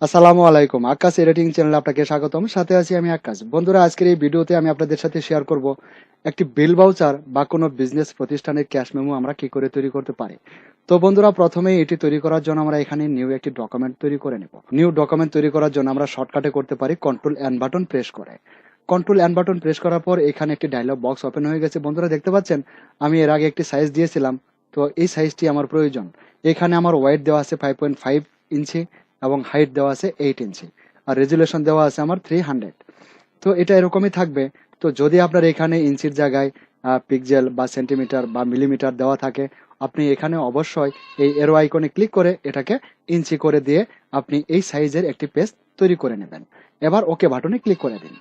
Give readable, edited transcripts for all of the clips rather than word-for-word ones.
আসসালামু আলাইকুম। আকাশ এডিটিং চ্যানেলে আপনাকে স্বাগতম। সাথে আছি আমি আকাশ। বন্ধুরা, আজকের এই ভিডিওতে আমি আপনাদের সাথে শেয়ার করব একটি বিল ভাউচার বা কোনো বিজনেস প্রতিষ্ঠানের ক্যাশ মেমো আমরা কি করে তৈরি করতে পারি। তো বন্ধুরা, প্রথমেই এটি তৈরি করার জন্য আমরা এখানে নিউ একটি ডকুমেন্ট তৈরি করে নেব। নিউ ডকুমেন্ট তৈরি করার জন্য আমরা শর্টকাটে করতে পারি কন্ট্রোল এন বাটন প্রেস করে। কন্ট্রোল এন বাটন প্রেস করার পর এখানে একটি ডায়লগ বক্স ওপেন হয়ে গেছে। বন্ধুরা দেখতে পাচ্ছেন, আমি এর আগে একটি সাইজ দিয়েছিলাম, তো এই সাইজটি আমার প্রয়োজন। এখানে আমার ওয়েট দেওয়া আছে 5.5 ইঞ্চি এবং হাইট দেওয়া আছে 8 ইঞ্চি, আর রেজুলেশন দেওয়া আছে আমার 300। তো এটা এরকমই থাকবে। তো যদি আপনার এখানে ইঞ্চির জায়গায় পিক্সেল বা সেন্টিমিটার বা মিলিমিটার দেওয়া থাকে, আপনি এখানে অবশ্যই এই এরো আইকনে ক্লিক করে এটাকে ইঞ্চি করে দিয়ে আপনি এই সাইজের একটি পেজ তৈরি করে নেবেন। এবার ওকে বাটনে ক্লিক করে দিন।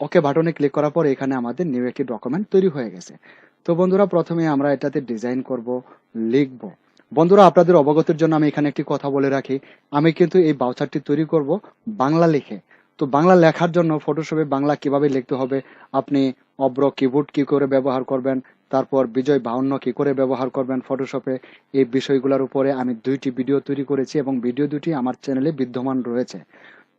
ওকে বাটনে ক্লিক করার পর এখানে আমাদের নিউ একটি ডকুমেন্ট তৈরি হয়ে গেছে। তো বন্ধুরা, প্রথমে আমরা এটাতে ডিজাইন করব, লিখব। বন্ধুরা, আপনাদের অবগতির জন্য আমি এখানে একটি কথা বলে রাখি, আমি কিন্তু এই ভাউচারটি তৈরি করব বাংলা লিখে। তো বাংলা লেখার জন্য ফটোশপে বাংলা কিভাবে লিখতে হবে, আপনি অব্র কিবোর্ড কি করে ব্যবহার করবেন, তারপর বিজয় 52 কি করে ব্যবহার করবেন ফটোশপে, এই বিষয়গুলোর উপরে আমি 2টি ভিডিও তৈরি করেছি এবং ভিডিও দুটি আমার চ্যানেলে বিদ্যমান রয়েছে।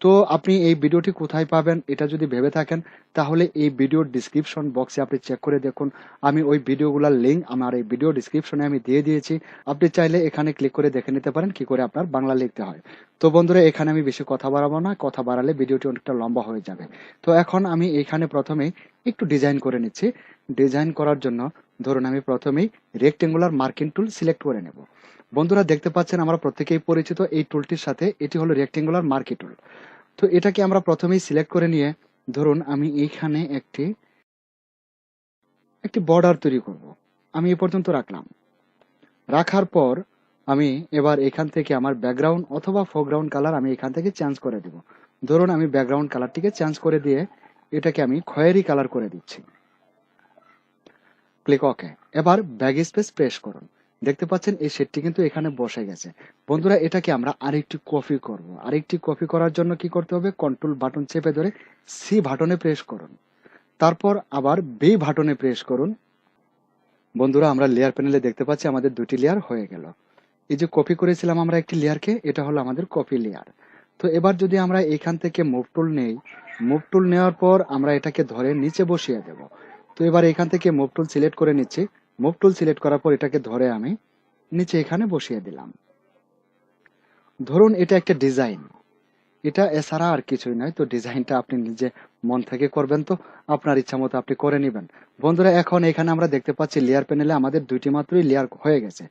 তো আপনি এই ভিডিওটি কোথায় পাবেন এটা যদি ভেবে থাকেন, তাহলে এই ভিডিওর ডিসক্রিপশন বক্সে আপনি চেক করে দেখুন। আমি ওই ভিডিওগুলোর লিঙ্ক আমার এই ভিডিও ডিসক্রিপশনে আমি দিয়ে দিয়েছি। আপনি চাইলে এখানে ক্লিক করে দেখে নিতে পারেন কি করে আপনার বাংলা লিখতে হয়। তো বন্ধুরা, এখানে আমি বেশি কথা বাড়াবো না, কথা বাড়ালে ভিডিওটি অনেকটা লম্বা হয়ে যাবে। তো এখন আমি এখানে প্রথমেই একটু ডিজাইন করে নিচ্ছি। ডিজাইন করার জন্য ধরুন আমি প্রথমেই রেক্টেঙ্গুলার মার্কিং টুল সিলেক্ট করে নেব। বন্ধুরা দেখতে পাচ্ছেন, আমরা প্রত্যেকেই পরিচিত এই টুলটির সাথে, এটি হলো রেক্টেঙ্গুলার মার্কিং টুল। তো এটাকে আমরা প্রথমেই সিলেক্ট করে নিয়ে ধরুন আমি এইখানে একটি একটি বর্ডার তৈরি করব। আমি এ পর্যন্ত রাখলাম। রাখার পর আমি এবার এখান থেকে আমার ব্যাকগ্রাউন্ড অথবা ফোরগ্রাউন্ড কালার আমি এখান থেকে চেঞ্জ করে দেব। ধরুন আমি ব্যাকগ্রাউন্ড কালারটিকে চেঞ্জ করে দিয়ে এটাকে আমি খয়েরি কালার করে দিচ্ছি। ক্লিক ওকে। এবার ব্যাক স্পেস প্রেস করুন। দেখতে পাচ্ছেন এই শেডটি কিন্তু এখানে বসে গেছে। বন্ধুরা, এটাকে আমরা আরেকটু কপি করব। আরেকটি কপি করার জন্য কি করতে হবে, কন্ট্রোল বাটন চেপে ধরে সি বাটনে প্রেস করুন, তারপর আবার বি বাটনে প্রেস করুন। বন্ধুরা, আমরা লেয়ার প্যানেলে দেখতে পাচ্ছি আমাদের 2টি লেয়ার হয়ে গেল। এই যে কপি করেছিলাম আমরা একটি লেয়ারকে, এটা হলো আমাদের কপি লেয়ার। তো এবার যদি আমরা এখান থেকে মুভ টুল নেই, মুভ টুল নেওয়ার পর আমরা এটাকে ধরে নিচে বসিয়ে দেব। তো এবার এখান থেকে মুভ টুল সিলেক্ট করে নিচ্ছি। মুভ টুল সিলেক্ট করার পর এটাকে ধরে আমি নিচে এখানে বসিয়ে দিলাম। ধরুন এটা একটা ডিজাইন, এটা এছাড়া আর কিছুই নয়। তো ডিজাইনটা আপনি নিজে মন থেকে করবেন, তো আপনার ইচ্ছা মতো আপনি করে নেবেন। বন্ধুরা, এখন এখানে আমরা দেখতে পাচ্ছি লেয়ার প্যানেলে আমাদের 2টি মাত্রই লেয়ার হয়ে গেছে।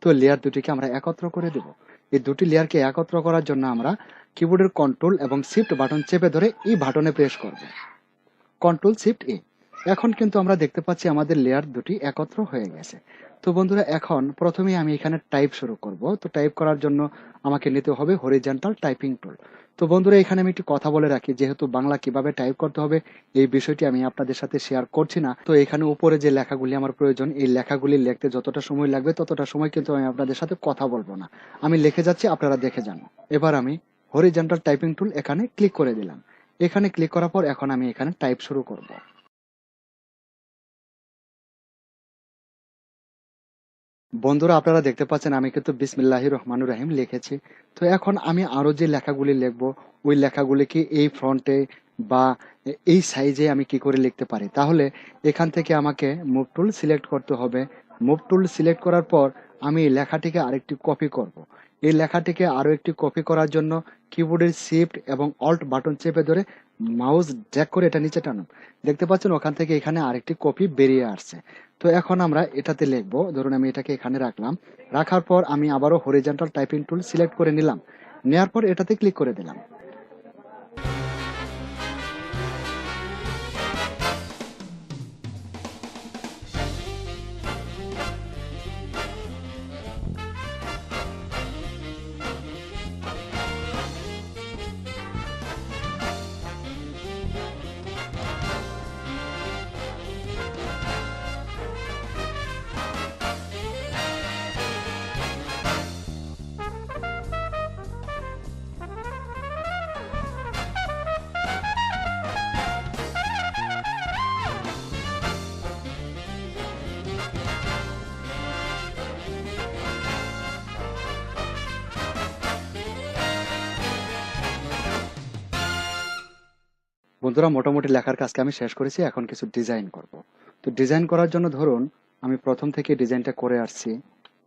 তো লেয়ার দুটিকে আমরা একত্র করে দেব। এই 2টি লেয়ারকে একত্র করার জন্য আমরা কিবোর্ডের কন্ট্রোল এবং শিফট বাটন চেপে ধরে এই বাটনে প্রেস করব। কন্ট্রোল শিফট এ। এখন কিন্তু আমরা দেখতে পাচ্ছি আমাদের লেয়ার দুটি একত্র হয়ে গেছে। তো বন্ধুরা, এখন প্রথমেই আমি এখানে টাইপ শুরু করব। তো টাইপ করার জন্য আমাকে নিতে হবে হরিজন্টাল টাইপিং টুল। তো বন্ধুরা, এখানে আমি একটি কথা বলে রাখি, যেহেতু বাংলা কিভাবে টাইপ করতে হবে এই বিষয়টি আমি আপনাদের সাথে শেয়ার করছি না। তো এখানে উপরে যে লেখাগুলি আমার প্রয়োজন, এই লেখাগুলি লিখতে যতটা সময় লাগবে ততটা সময় কিন্তু আমি আপনাদের সাথে কথা বলবো না। আমি লিখে যাচ্ছি, আপনারা দেখে যান। এবার আমি হরিজন্টাল টাইপিং টুল এখানে ক্লিক করে দিলাম। এখানে ক্লিক করার পর এখন আমি এখানে টাইপ শুরু করব। বন্ধুরা, আপনারা দেখতে পাচ্ছেন আমি কিন্তু বিসমিল্লাহির রহমানুর রহিম লিখেছি। তো এখন আমি আরো যে লেখাগুলি লিখবো, ওই লেখাগুলি কি এই ফ্রন্টে বা এই সাইজে আমি কি করে লিখতে পারি, তাহলে এখান থেকে আমাকে মুভ টুল সিলেক্ট করতে হবে। মুভ টুল সিলেক্ট করার পর আমি এই লেখাটিকে আরেকটি কপি করব। এই লেখাটিকে আরো একটি কপি করার জন্য কিবোর্ডের শিফট এবং অল্ট বাটন চেপে ধরে মাউস ড্র্যাগ করে এটা নিচে টানুন। দেখতে পাচ্ছেন ওখান থেকে এখানে আরেকটি কপি বেরিয়ে আসছে। তো এখন আমরা এটাতে লিখবো। ধরুন আমি এটাকে এখানে রাখলাম। রাখার পর আমি আবারও হরিজন্টাল টাইপিং টুল সিলেক্ট করে নিলাম। নেওয়ার পর এটাতে ক্লিক করে দিলাম। বন্ধুরা মোটামুটি লেখার কাজকে আমি শেষ করেছি, এখন কিছু ডিজাইন করব। তো ডিজাইন করার জন্য ধরুন আমি প্রথম থেকে ডিজাইনটা করে আসছি।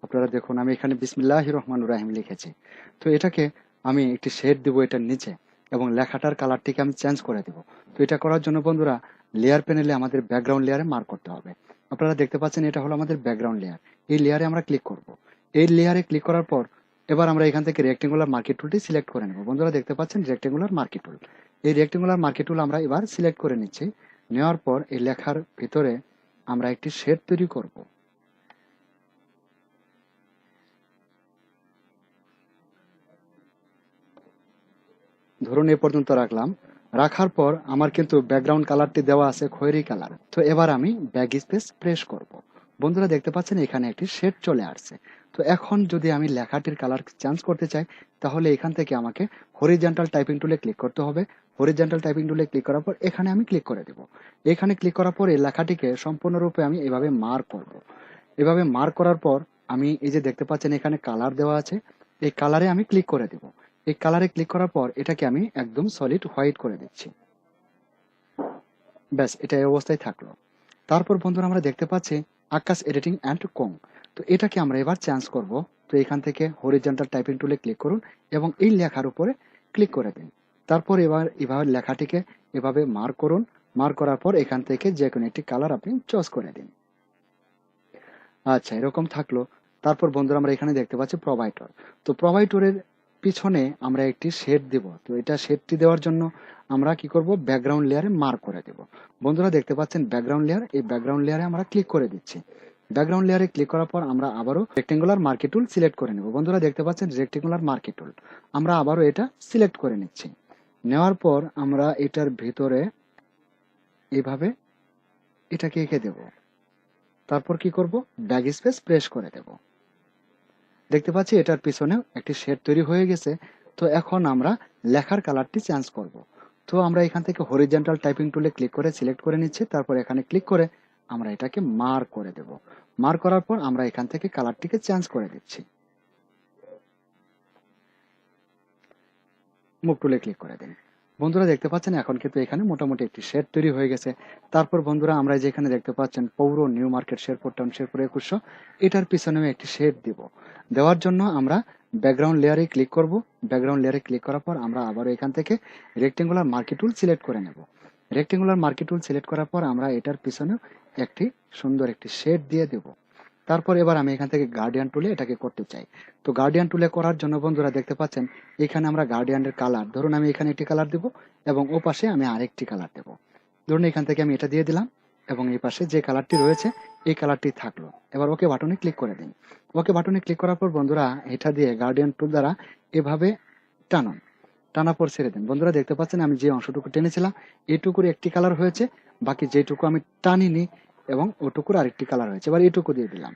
আপনারা দেখুন আমি এখানে বিসমিল্লাহির রহমানির রহিম লিখেছি। তো এটাকে আমি একটি শেড দিব এটার নিচে, এবং লেখাটার কালারটিকে আমি চেঞ্জ করে দিব। তো এটা করার জন্য বন্ধুরা লেয়ার প্যানেলে আমাদের ব্যাকগ্রাউন্ড লেয়ারে মার্ক করতে হবে। আপনারা দেখতে পাচ্ছেন এটা হলো আমাদের ব্যাকগ্রাউন্ড লেয়ার। এই লেয়ারে আমরা ক্লিক করব। এই লেয়ারে ক্লিক করার পর এবার আমরা এখান থেকে রেক্টেঙ্গুলার মার্কেট টুলটি সিলেক্ট করে নেব। বন্ধুরা দেখতে পাচ্ছেন রেক্টেঙ্গুলার মার্কেট টুল। এই রেক্টেঙ্গুলার মার্কেট টুল আমরা এবার সিলেক্ট করে নিচ্ছি। নেওয়ার পর এই লেখার ভিতরে আমরা একটি শেড তৈরি করব। ধরুন এ পর্যন্ত রাখলাম। রাখার পর আমার কিন্তু ব্যাকগ্রাউন্ড কালারটি দেওয়া আছে খয়েরি কালার। তো এবার আমি ব্যাক স্পেস প্রেস করব। বন্ধুরা দেখতে পাচ্ছেন এখানে একটি শেড চলে আসছে। তো এখন যদি আমি লেখাটির কালার চেঞ্জ করতে চাই, তাহলে এখান থেকে আমাকে হরিজন্টাল টাইপিং টুলে ক্লিক করতে হবে। হরিজন্টাল টাইপিং টুলে ক্লিক করার পর এখানে আমি ক্লিক করে দেব। এখানে ক্লিক করার পর এই লেখাটিকে সম্পূর্ণরূপে আমি এভাবে মার্ক করব। এভাবে মার্ক করার পর আমি এই যে দেখতে পাচ্ছেন এখানে কালার দেওয়া আছে, এই কালারে আমি ক্লিক করে দেব। এই কালারে ক্লিক করার পর এটাকে আমি একদম সলিড হোয়াইট করে দিচ্ছি। ব্যাস, এটা এই অবস্থায় থাকলো। তারপর বন্ধুরা আমরা দেখতে পাচ্ছি আকাশ এডিটিং অ্যান্ড কোং। তো এটাকে আমরা এবার চেঞ্জ করব। তো এখান থেকে হরিজন্টাল টাইপিং টুলে ক্লিক করুন এবং এই লেখার উপরে ক্লিক করে দিন। তারপর এভাবে লেখাটিকে এভাবে মার্ক করুন। মার্ক করার পর এখান থেকে যে কোনো একটি কালার আপনি চয়েস করে দিন। আচ্ছা, এরকম থাকলো। তারপর বন্ধুরা আমরা এখানে দেখতে পাচ্ছি প্রোভাইডর। তো প্রোভাইডরের পিছনে আমরা একটি শেড দেব। তো এটা শেডটি দেওয়ার জন্য আমরা কি করব, ব্যাকগ্রাউন্ড লেয়ারে মার্ক করে দেব। বন্ধুরা দেখতে পাচ্ছেন ব্যাকগ্রাউন্ড লেয়ার, এই ব্যাকগ্রাউন্ড লেয়ারে আমরা ক্লিক করে দিচ্ছি। ব্যাকগ্রাউন্ড লেয়ারে ক্লিক করার পর আমরা আবারও রেক্টেঙ্গুলার মার্কেট টুল সিলেক্ট করে নেব। বন্ধুরা দেখতে পাচ্ছেন রেক্টেঙ্গুলার মার্কেট টুল, আমরা আবারও এটা সিলেক্ট করে নিচ্ছি। নেওয়ার পর আমরা এটার ভিতরে এইভাবে এটাকে এঁকে দেব। তারপর কি করব, ব্যাক স্পেস প্রেস করে দেব। দেখতে পাচ্ছি এটার পিছনেও একটি শেড তৈরি হয়ে গেছে। তো এখন আমরা লেখার কালারটি চেঞ্জ করব। তো আমরা এখান থেকে হরিজন্টাল টাইপিং টুলে ক্লিক করে সিলেক্ট করে নিচ্ছি। তারপর এখানে ক্লিক করে আমরা এটাকে মার্ক করে দেব। মার্ক করার পর আমরা এখান থেকে কালারটিকে চেঞ্জ করে দিচ্ছি। মুভ টুলে ক্লিক করে দিন। বন্ধুরা দেখতে পাচ্ছেন এখন কিন্তু এখানে মোটামুটি একটি শেড তৈরি হয়ে গেছে। তারপর বন্ধুরা আমরা যেখানে দেখতে পাচ্ছেন পৌর new market Sherpur town Sherpur 2100, এটার পিছনেও একটি শেড দিব। দেওয়ার জন্য আমরা ব্যাকগ্রাউন্ড লেয়ারে ক্লিক করব। ব্যাকগ্রাউন্ড লেয়ারে ক্লিক করার পর আমরা আবার এখান থেকে রেক্টেঙ্গুলার মার্কেট টুল সিলেক্ট করে নেব। রেক্টেঙ্গুলার মার্কেট টুল সিলেক্ট করার পর আমরা এটার পিছনেও একটি সুন্দর একটি শেড দিয়ে দেব। তারপর এবার আমি এখান থেকে গার্ডিয়ান টুলে এটাকে করতে চাই। তো গার্ডিয়ান টুলে করার জন্য বন্ধুরা দেখতে পাচ্ছেন এখানে আমরা গার্ডিয়ানের কালার, ধরুন আমি এখানে একটি কালার দেব এবং ও পাশে আমি আরেকটি কালার দেব। ধরুন এখান থেকে আমি এটা দিয়ে দিলাম এবং এই পাশে যে কালারটি রয়েছে এই কালারটি থাকলো। এবার ওকে বাটনে ক্লিক করে দিন। ওকে বাটনে ক্লিক করার পর বন্ধুরা এটা দিয়ে গার্ডিয়ান টুল দ্বারা এভাবে টানুন। টানা পর ছেড়ে দিন। বন্ধুরা দেখতে পাচ্ছেন আমি যে অংশটুকু টেনেছিলাম এইটুকুর একটি কালার হয়েছে, বাকি যেটুকু আমি টানিনি এবং ওটুকুর আরেকটি কালার হয়েছে। এবার এইটুকু দিয়ে দিলাম।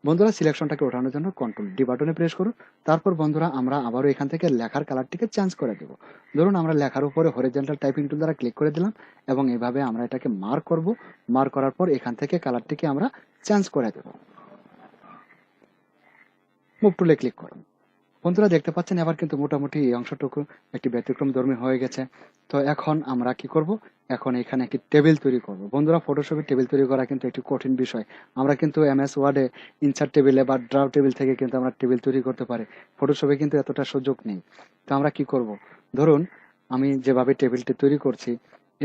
বন্ধুরা সিলেকশনটাকে ওঠানোর জন্য কন্ট্রোল ডি বাটনে প্রেস করুন। তারপর বন্ধুরা আমরা আবারও এখান থেকে লেখার কালারটিকে চেঞ্জ করে দেব। ধরুন আমরা লেখার উপরে হরিজন্টাল টাইপিং টুল দ্বারা ক্লিক করে দিলাম এবং এভাবে আমরা এটাকে মার্ক করব। মার্ক করার পর এখান থেকে কালারটিকে আমরা চেঞ্জ করে দেব। মুভ টুলে ক্লিক করুন। বন্ধুরা দেখতে পাচ্ছেন এবার কিন্তু মোটামুটি এই অংশটুকু একটি ব্যতিক্রমধর্মী হয়ে গেছে। তো এখন আমরা কি করব, এখন এখানে একটি টেবিল তৈরি করব। বন্ধুরা ফটোশপে টেবিল তৈরি করা কিন্তু একটি কঠিন বিষয়। আমরা কিন্তু এমএস ওয়ার্ডে ইনসার্ট টেবিলে বা ড্রাও টেবিল থেকে কিন্তু আমরা টেবিল তৈরি করতে পারি, ফটোশপে কিন্তু এতটা সুযোগ নেই। তো আমরা কি করব, ধরুন আমি যেভাবে টেবিলটি তৈরি করছি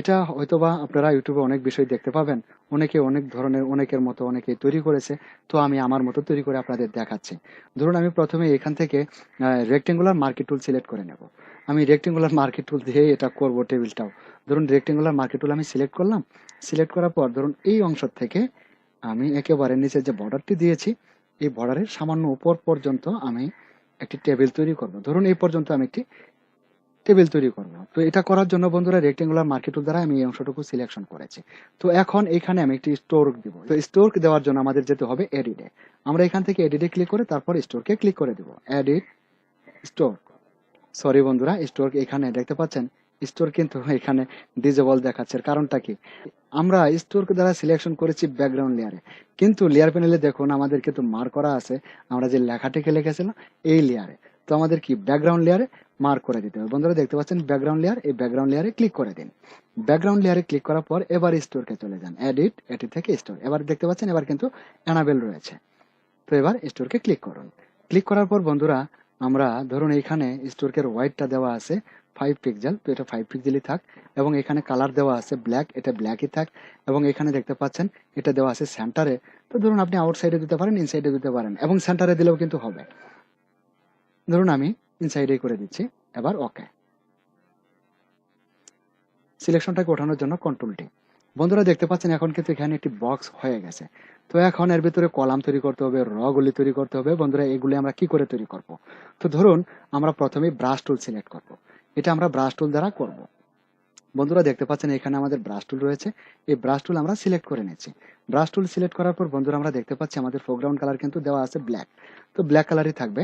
এটা হয়তোবা আপনারা ইউটিউবে অনেক বিষয় দেখতে পাবেন, অনেকে অনেক ধরনের অনেকের মতো অনেকে তৈরি করেছে। তো আমি আমার মতো তৈরি করে আপনাদের দেখাচ্ছি। ধরুন আমি প্রথমে এখান থেকে রেক্টেঙ্গুলার মার্কেট টুল সিলেক্ট করে নেব। আমি রেক্টেঙ্গুলার মার্কেট টুল দিয়ে এটা করব টেবিলটাও। ধরুন রেক্টেঙ্গুলার মার্কেট টুল আমি সিলেক্ট করলাম। সিলেক্ট করার পর ধরুন এই অংশ থেকে আমি একেবারে নিচে যে বর্ডারটি দিয়েছি এই বর্ডারের সামান্য উপর পর্যন্ত আমি একটি টেবিল তৈরি করব। ধরুন এই পর্যন্ত আমি একটি টেবিল তৈরি করব। তো এটা করার জন্য বন্ধুরা রেক্টেঙ্গুলার মার্কেট টুল দ্বারা আমি এই অংশটুকু সিলেকশন করেছি। তো এখন এখানে আমি একটি স্টোর দিব। তো স্টোর দেওয়ার জন্য আমাদের যেতে হবে এডিটে। আমরা এখান থেকে এডিটে ক্লিক করে তারপর স্টোরকে ক্লিক করে দেব। এডিট স্টোর, সরি বন্ধুরা স্টোর এখানে দেখতে পাচ্ছেন স্টোর কিন্তু এখানে ডিজেবল দেখাচ্ছে। কারণটা কি, আমরা স্টোর দ্বারা সিলেকশন করেছি ব্যাকগ্রাউন্ড লেয়ারে, কিন্তু লেয়ার প্যানেলে দেখুন আমাদের কিন্তু মার্ক করা আছে আমরা যে লেখাটিকে লিখেছিলাম এই লেয়ারে। তো আমাদের কি ব্যাকগ্রাউন্ড লেয়ারে মার্ক করে দিতে হবে। বন্ধুরা দেখতে পাচ্ছেন ব্যাকগ্রাউন্ড লেয়ার, এই ব্যাকগ্রাউন্ড লেয়ারে ক্লিক করে দিন। ব্যাকগ্রাউন্ড লেয়ারে ক্লিক করার পর এবার স্টোরকে চলে যান, এডিট থেকে স্টোর। এবার দেখতে পাচ্ছেন এবার কিন্তু এনাবেল রয়েছে। তো এবার স্টোরকে ক্লিক করুন। ক্লিক করার পর বন্ধুরা আমরা ধরুন এইখানে স্টোরকের হোয়াইটটা দেওয়া আছে 5 পিক্সেল, তো এটা 5 পিক্সেলই থাক। এবং এখানে কালার দেওয়া আছে ব্ল্যাক, এটা ব্ল্যাকই থাক। এবং এখানে দেখতে পাচ্ছেন এটা দেওয়া আছে সেন্টারে, তো ধরুন আপনি আউটসাইডে দিতে পারেন, ইনসাইডে দিতে পারেন, এবং সেন্টারে দিলেও কিন্তু হবে। ধরুন আমি ইনসাইডে করে দিচ্ছি। এবার ওকে। সিলেকশনটাকে ওঠানোর জন্য কন্ট্রোল টি। বন্ধুরা দেখতে পাচ্ছেন এখন কিন্তু এখানে একটি বক্স হয়ে গেছে। তো এখন এর ভিতরে কলাম তৈরি করতে হবে, র গুলি তৈরি করতে হবে। বন্ধুরা এগুলি আমরা কি করে তৈরি করব? তো ধরুন আমরা প্রথমেই ব্রাশ টুল সিলেক্ট করব। এটা আমরা ব্রাশ টুল দ্বারা করব। বন্ধুরা দেখতে পাচ্ছেন এখানে আমাদের ব্রাশ টুল রয়েছে, এই ব্রাশ টুল আমরা সিলেক্ট করে নিচ্ছি। ব্রাশ টুল সিলেক্ট করার পর বন্ধুরা আমরা দেখতে পাচ্ছি আমাদের ফোরগ্রাউন্ড কালার কিন্তু দেওয়া আছে ব্ল্যাক, তো ব্ল্যাক কালারই থাকবে।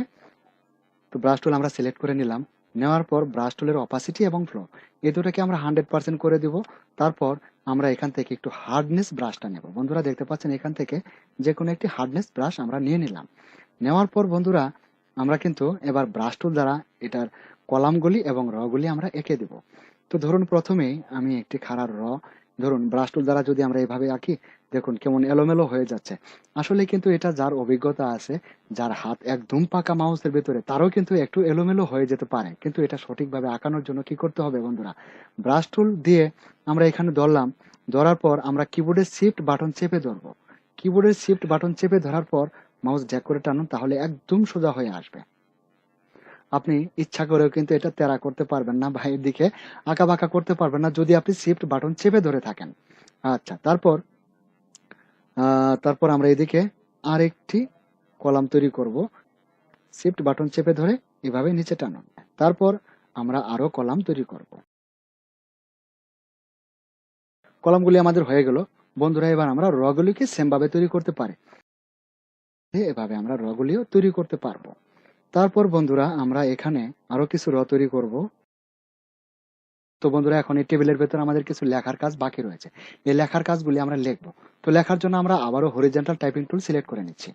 তো ব্রাশ টুল আমরা সিলেক্ট করে নিলাম। নেওয়ার পর ব্রাশ টুলের অপাসিটি এবং ফ্লো এই দুটোকে আমরা 100% করে দিব। তারপর আমরা এখান থেকে একটু হার্ডনেস ব্রাশটা নেব। বন্ধুরা দেখতে পাচ্ছেন এখান থেকে যে কোনো একটি হার্ডনেস ব্রাশ আমরা নিয়ে নিলাম। নেওয়ার পর বন্ধুরা আমরা কিন্তু এবার ব্রাশ টুল দ্বারা এটার কলামগুলি এবং রগুলি আমরা এঁকে দেব। তো ধরুন প্রথমেই আমি একটি খাড়ার র ধরুন ব্রাশ টুল দ্বারা যদি আমরা এভাবে আঁকি, দেখুন কেমন এলোমেলো হয়ে যাচ্ছে। আসলে কিন্তু এটা যার অভিজ্ঞতা আছে, যার হাত একদম পাকা মাউসের ভেতরে, তারও কিন্তু একটু এলোমেলো হয়ে যেতে পারে। কিন্তু এটা সঠিকভাবে আঁকানোর জন্য কি করতে হবে বন্ধুরা, ব্রাশ টুল দিয়ে আমরা এখানে ধরলাম। ধরার পর আমরা কিবোর্ডের শিফট বাটন চেপে ধরবো। কিবোর্ডের শিফট বাটন চেপে ধরার পর মাউস জ্যাক করে টানুন, তাহলে একদম সোজা হয়ে আসবে। আপনি ইচ্ছা করেও কিন্তু এটা তেরা করতে পারবেন না, ভাইয়ের দিকে আঁকা বাঁকা করতে পারবেন না, যদি আপনি শিফট বাটন চেপে ধরে থাকেন। আচ্ছা, তারপর আমরা এদিকে আরেকটি কলাম তৈরি করব। শিফট বাটন চেপে ধরে এভাবে নিচে টানুন। তারপর আমরা আরো কলাম তৈরি করব। কলামগুলি আমাদের হয়ে গেল। বন্ধুরা এবার আমরা রগুলিকে সেম ভাবে তৈরি করতে পারি, এভাবে আমরা রগুলিও তৈরি করতে পারবো। তারপর বন্ধুরা আমরা এখানে আরো কিছু র তৈরি করব। তো বন্ধুরা এখন এই টেবিলের ভেতর আমাদের কিছু লেখার কাজ বাকি রয়েছে, এই লেখার কাজগুলি আমরা লিখবো। তো লেখার জন্য আমরা আবারও হরিজন্টাল টাইপিং টুল সিলেক্ট করে নিচ্ছি।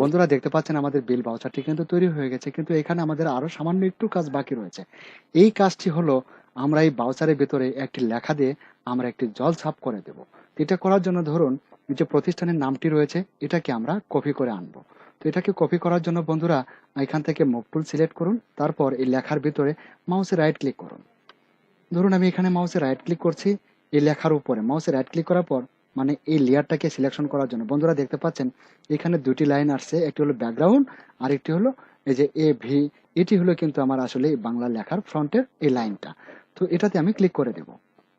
বন্ধুরা দেখতে পাচ্ছেন আমাদের বিল ভাউচারটি কিন্তু তৈরি হয়ে গেছে, কিন্তু এখানে আমাদের আরো সামান্য একটু কাজ বাকি রয়েছে। এই কাজটি হলো আমরা এই ভাউচারের ভিতরে একটি লেখা দিয়ে আমরা একটি জল ছাপ করে দেব। এটা করার জন্য ধরুন যে প্রতিষ্ঠানের নামটি রয়েছে এটাকে আমরা কপি করে আনবো। তো এটাকে কপি করার জন্য বন্ধুরা এখান থেকে মুভ টুল সিলেক্ট করুন। তারপর এই লেখার ভিতরে মাউসে রাইট ক্লিক করুন। ধরুন আমি এখানে মাউসে রাইট ক্লিক করছি, এই লেখার উপরে মাউসে রাইট ক্লিক করার পর মানে এই লেয়ারটাকে সিলেকশন করার জন্য বন্ধুরা দেখতে পাচ্ছেন এখানে দুটি লাইন আসছে, একটি হলো ব্যাকগ্রাউন্ড আর একটি হলো এই যে এ ভি। এটি হলো কিন্তু আমার আসলে বাংলা লেখার ফ্রন্টের এই লাইনটা। তো এটাতে আমি ক্লিক করে দেব।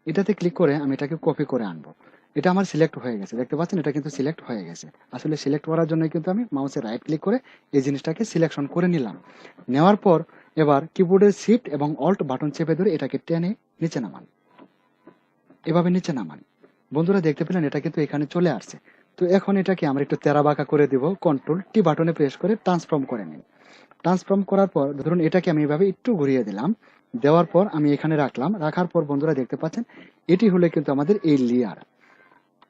এটাতে ক্লিক করে আমি এটাকে কপি করে আনবো। এটা আমার সিলেক্ট হয়ে গেছে, দেখতে পাচ্ছেন এটা কিন্তু সিলেক্ট হয়ে গেছে। আসলে সিলেক্ট করার জন্য কিন্তু আমি মাউসে রাইট ক্লিক করে এই জিনিসটাকে সিলেকশন করে নিলাম। নেওয়ার পর এবার কিবোর্ডের শিফট এবং অল্ট বাটন চেপে ধরে এটাকে টেনে নিচে নামান, এভাবে নিচে নামান। বন্ধুরা দেখতে পেলেন এটা কিন্তু এখানে চলে আসছে। তো এখন এটাকে আমরা একটু তেরা বাঁকা করে দিব, কন্ট্রোল টি বাটনে প্রেস করে ট্রান্সফর্ম করে নিন। ট্রান্সফর্ম করার পর ধরুন এটাকে আমি এভাবে একটু ঘুরিয়ে দিলাম। দেওয়ার পর আমি এখানে রাখলাম। রাখার পর বন্ধুরা দেখতে পাচ্ছেন এটি হলে কিন্তু আমাদের এই লেয়ার,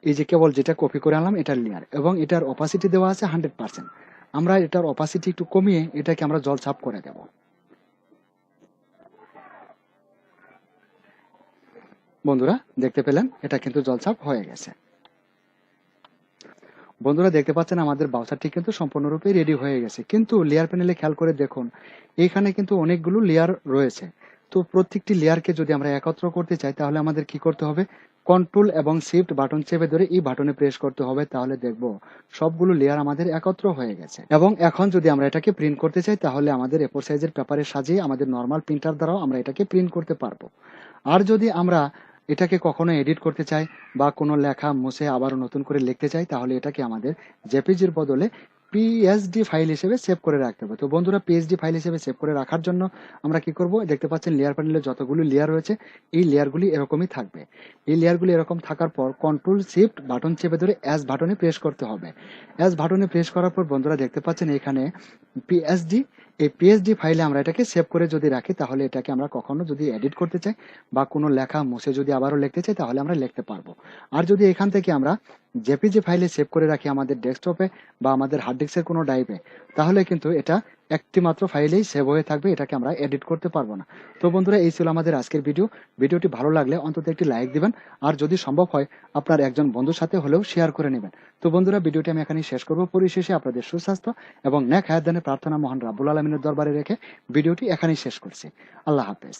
এই যে কেবল যেটা কপি করে আনলাম এটার লেয়ার, এবং এটার অপাসিটি দেওয়া আছে 100%। আমরা এটার অপাসিটি একটু কমিয়ে এটাকে আমরা জল ছাপ করে দেব। বন্ধুরা দেখতে পেলেন এটা কিন্তু জলছাপ হয়ে গেছে। বন্ধুরা দেখতে পাচ্ছেন আমাদের ব্রাউজারটি কিন্তু সম্পূর্ণরূপে রেডি হয়ে গেছে, কিন্তু লেয়ার প্যানেলে খেয়াল করে দেখুন এখানে কিন্তু অনেকগুলো লেয়ার রয়েছে। তো প্রত্যেকটি লেয়ারকে যদি আমরা একত্র করতে চাই তাহলে আমাদের কি করতে হবে, কন্ট্রোল এবং শিফট বাটন চেপে ধরে এই বাটনে প্রেস করতে হবে। তাহলে দেখব সবগুলো লেয়ার আমাদের একত্র হয়ে গেছে। এবং এখন যদি আমরা এটাকে প্রিন্ট করতে চাই তাহলে আমাদের এ4 সাইজের পেপারে সাজিয়ে আমাদের নর্মাল প্রিন্টার দ্বারাও আমরা এটাকে প্রিন্ট করতে পারবো। আর যদি আমরা এটাকে কখনো এডিট করতে চাই বা কোনো লেখা মুছে আবারও নতুন করে লিখতে চাই তাহলে এটাকে আমাদের জেপিজির বদলে পিএসডি ফাইল হিসেবে সেভ করে রাখতে হবে। তো বন্ধুরা পিএসডি ফাইল হিসেবে সেভ করে রাখার জন্য আমরা কি করব, দেখতে পাচ্ছেন লেয়ার প্যানেলে যতগুলো লেয়ার রয়েছে এই লেয়ারগুলি এরকমই থাকবে। এই লেয়ারগুলি এরকম থাকার পর কন্ট্রোল শিফট বাটন চেপে ধরে অ্যাজ বাটনে প্রেস করতে হবে। অ্যাজ বাটনে প্রেস করার পর বন্ধুরা দেখতে পাচ্ছেন এখানে পিএসডি, এই পিএসডি ফাইলে আমরা এটাকে সেভ করে যদি রাখি তাহলে এটাকে আমরা কখনো যদি এডিট করতে চাই বা কোনো লেখা মুছে যদি আবারও লিখতে চাই তাহলে আমরা লিখতে পারবো। আর যদি এখান থেকে আমরা জেপিজি ফাইলে সেভ করে রাখি আমাদের ডেস্কটপে বা আমাদের হার্ড ডিস্কের কোনো ড্রাইভে, তাহলে কিন্তু এটা একটি মাত্র ফাইলেই সেভ হয়ে থাকবে, এটাকে আমরা এডিট করতে পারবো না। তো বন্ধুরা এই ছিল আমাদের আজকের ভিডিওটি ভালো লাগলে অন্তত একটি লাইক দিবেন, আর যদি সম্ভব হয় আপনার একজন বন্ধুর সাথে হলেও শেয়ার করে নেবেন। তো বন্ধুরা ভিডিওটি আমি এখানেই শেষ করবো। পরিশেষে আপনাদের সুস্বাস্থ্য এবং নেক হায়াত দানের প্রার্থনা মহান রাব্বুল আলামিনের দরবারে রেখে ভিডিওটি এখানেই শেষ করছি। আল্লাহ হাফেজ।